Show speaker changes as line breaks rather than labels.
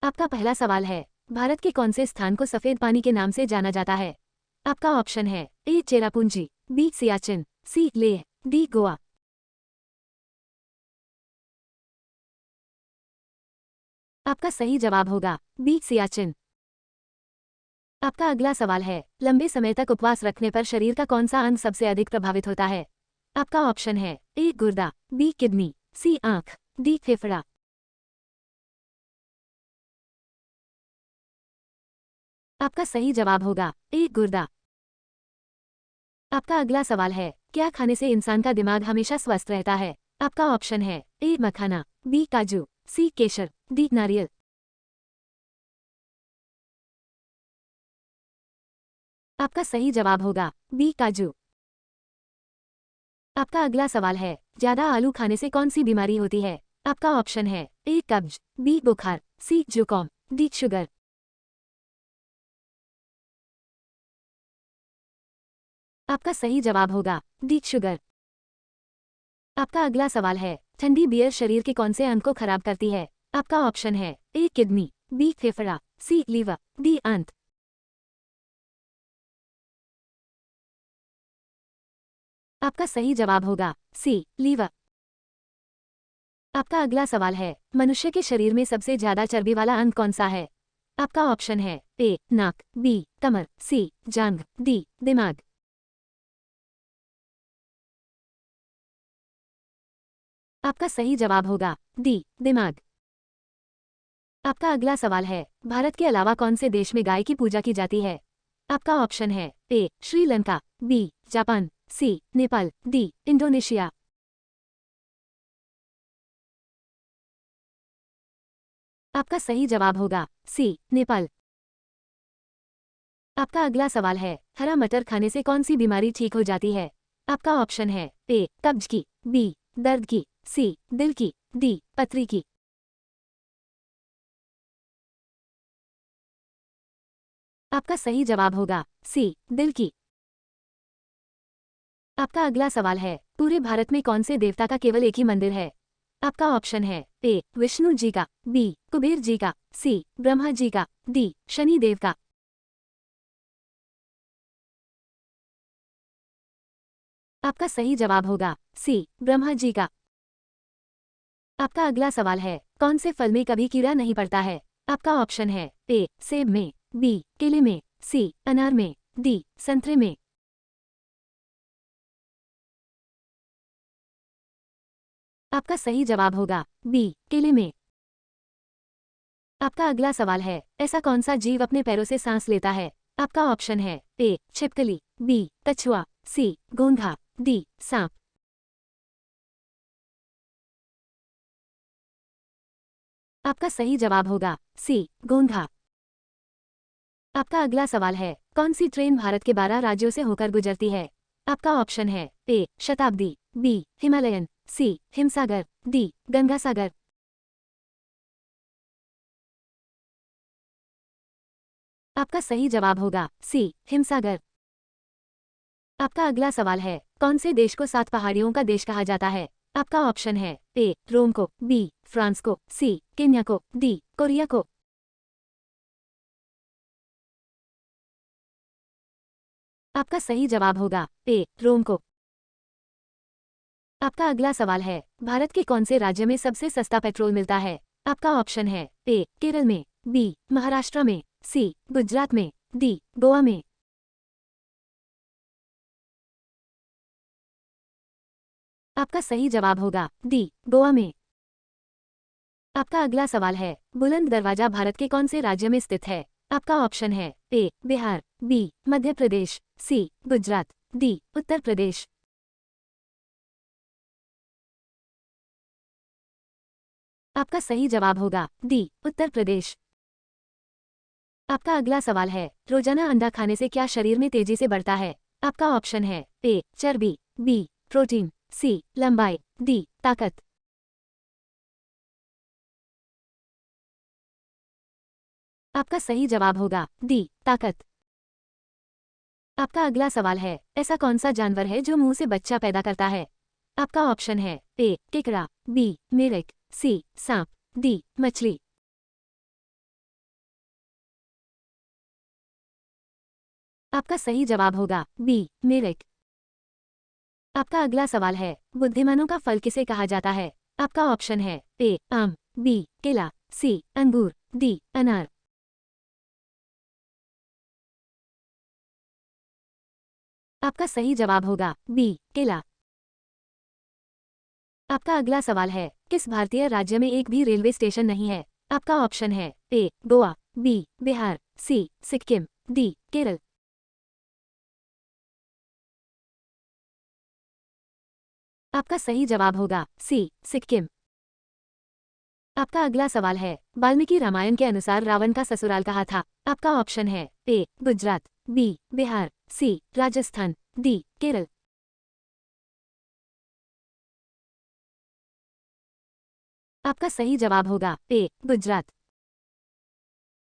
आपका पहला सवाल है, भारत के कौन से स्थान को सफेद पानी के नाम से जाना जाता है? आपका ऑप्शन है ए चेरापूंजी, बी सियाचिन, सी लेह, डी गोवा। आपका सही जवाब होगा बी सियाचिन। आपका अगला सवाल है, लंबे समय तक उपवास रखने पर शरीर का कौन सा अंग सबसे अधिक प्रभावित होता है? आपका ऑप्शन है ए गुर्दा, बी किडनी, सी आंख, डी फेफड़ा। आपका सही जवाब होगा ए गुर्दा। आपका अगला सवाल है, क्या खाने से इंसान का दिमाग हमेशा स्वस्थ रहता है? आपका ऑप्शन है ए मखाना, बी काजू, सी केसर, डी नारियल। आपका सही जवाब होगा बी काजू। आपका अगला सवाल है, ज्यादा आलू खाने से कौन सी बीमारी होती है? आपका ऑप्शन है ए कब्ज, बी बुखार, सी जुकाम, डी शुगर। आपका सही जवाब होगा डी शुगर। आपका अगला सवाल है, ठंडी बियर शरीर के कौन से अंग को खराब करती है? आपका ऑप्शन है ए किडनी, बी फेफड़ा, सी लीवर, डी आंत। आपका सही जवाब होगा सी लीवर। आपका अगला सवाल है, मनुष्य के शरीर में सबसे ज्यादा चर्बी वाला अंग कौन सा है? आपका ऑप्शन है ए नाक, बी कमर, सी जांघ, डी दिमाग। आपका सही जवाब होगा डी दिमाग। आपका अगला सवाल है, भारत के अलावा कौन से देश में गाय की पूजा की जाती है? आपका ऑप्शन है ए श्रीलंका, बी जापान, सी नेपाल, डी इंडोनेशिया। आपका सही जवाब होगा सी नेपाल। आपका अगला सवाल है, हरा मटर खाने से कौन सी बीमारी ठीक हो जाती है? आपका ऑप्शन है ए कब्ज की, बी दर्द की, सी दिल की, डी पथरी की। आपका सही जवाब होगा सी दिल की। आपका अगला सवाल है, पूरे भारत में कौन से देवता का केवल एक ही मंदिर है? आपका ऑप्शन है ए विष्णु जी का, बी कुबेर जी का, सी ब्रह्मा जी का, डी शनि देव का। आपका सही जवाब होगा सी ब्रह्मा जी का। आपका अगला सवाल है, कौन से फल में कभी कीड़ा नहीं पड़ता है? आपका ऑप्शन है ए सेब में, बी केले में, सी अनार में, डी संतरे में। आपका सही जवाब होगा बी केले में। आपका अगला सवाल है, ऐसा कौन सा जीव अपने पैरों से सांस लेता है? आपका ऑप्शन है ए छिपकली, बी कछुआ, सी घोंघा, डी सांप। आपका सही जवाब होगा सी घोंघा। आपका अगला सवाल है, कौन सी ट्रेन भारत के 12 राज्यों से होकर गुजरती है? आपका ऑप्शन है ए शताब्दी, बी हिमालयन, सी हिमसागर, डी गंगासागर। आपका सही जवाब होगा सी हिमसागर। आपका अगला सवाल है, कौन से देश को 7 पहाड़ियों का देश कहा जाता है? आपका ऑप्शन है ए रोम को, बी फ्रांस को, सी केन्या को, डी कोरिया को। आपका सही जवाब होगा ए रोम को। आपका अगला सवाल है, भारत के कौन से राज्य में सबसे सस्ता पेट्रोल मिलता है? आपका ऑप्शन है ए केरल में, बी महाराष्ट्र में, सी गुजरात में, डी गोवा में। आपका सही जवाब होगा डी गोवा में। आपका अगला सवाल है, बुलंद दरवाजा भारत के कौन से राज्य में स्थित है? आपका ऑप्शन है ए बिहार, बी मध्य प्रदेश, सी गुजरात, डी उत्तर प्रदेश। आपका सही जवाब होगा डी उत्तर प्रदेश। आपका अगला सवाल है, रोजाना अंडा खाने से क्या शरीर में तेजी से बढ़ता है? आपका ऑप्शन है ए चर्बी, बी प्रोटीन, सी लंबाई, डी ताकत। आपका सही जवाब होगा डी ताकत। आपका अगला सवाल है, ऐसा कौन सा जानवर है जो मुंह से बच्चा पैदा करता है? आपका ऑप्शन है ए केकड़ा, बी मेढक, सी सांप, डी मछली। आपका सही जवाब होगा बी मेरठ। आपका अगला सवाल है, बुद्धिमानों का फल किसे कहा जाता है? आपका ऑप्शन है ए आम, बी केला, सी अंगूर, डी अनार। आपका सही जवाब होगा बी केला। आपका अगला सवाल है, किस भारतीय राज्य में एक भी रेलवे स्टेशन नहीं है? आपका ऑप्शन है ए गोवा, बी बिहार, सी सिक्किम, डी केरल। आपका सही जवाब होगा सी सिक्किम। आपका अगला सवाल है, वाल्मीकि रामायण के अनुसार रावण का ससुराल कहाँ था? आपका ऑप्शन है ए गुजरात, बी बिहार, सी राजस्थान, डी केरल। आपका सही जवाब होगा ए गुजरात।